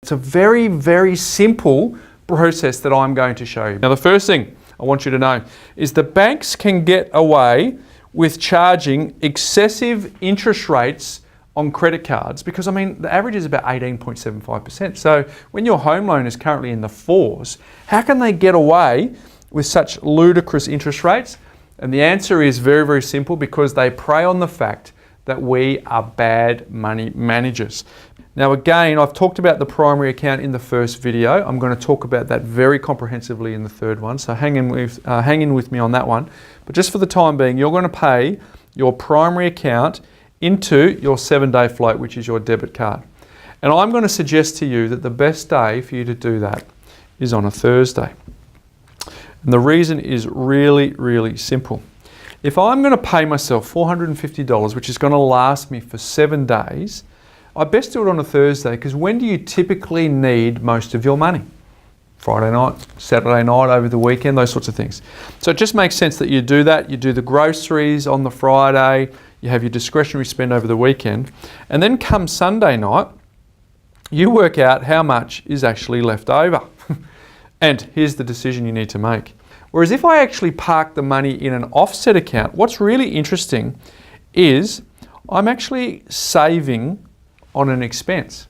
It's a very, very simple process that I'm going to show you. Now, the first thing I want you to know is the banks can get away with charging excessive interest rates on credit cards because, I mean, the average is about 18.75%. So when your home loan is currently in the 4s, how can they get away with such ludicrous interest rates? And the answer is very, very simple, because they prey on the fact that we are bad money managers. Now, again, I've talked about the primary account in the first video. I'm going to talk about that very comprehensively in the third one, so hang in with me on that one. But just for the time being, you're going to pay your primary account into your 7-day float, which is your debit card. And I'm going to suggest to you that the best day for you to do that is on a Thursday. And the reason is really, really simple. If I'm going to pay myself $450, which is going to last me for 7 days, I best do it on a Thursday, because when do you typically need most of your money? Friday night, Saturday night, over the weekend, those sorts of things. So it just makes sense that you do that. You do the groceries on the Friday, you have your discretionary spend over the weekend, and then come Sunday night, you work out how much is actually left over. And here's the decision you need to make. Whereas if I actually park the money in an offset account, what's really interesting is I'm actually saving on an expense.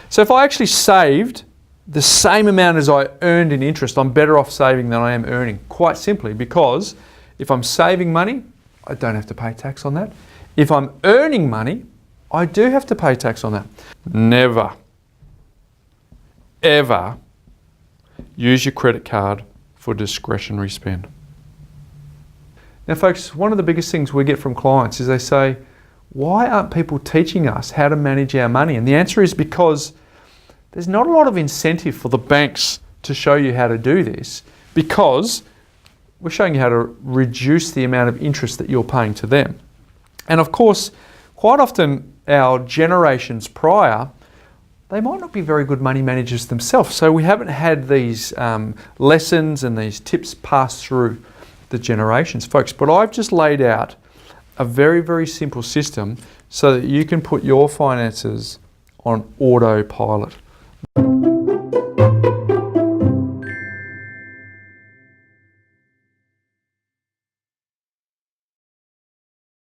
So if I actually saved the same amount as I earned in interest, I'm better off saving than I am earning, quite simply because if I'm saving money, I don't have to pay tax on that. If I'm earning money, I do have to pay tax on that. Never, ever use your credit card for discretionary spend. Now, folks, one of the biggest things we get from clients is they say, why aren't people teaching us how to manage our money? And the answer is because there's not a lot of incentive for the banks to show you how to do this, because we're showing you how to reduce the amount of interest that you're paying to them. And of course, quite often our generations prior, they might not be very good money managers themselves. So we haven't had these lessons and these tips passed through the generations, folks. But I've just laid out a very, very simple system so that you can put your finances on autopilot.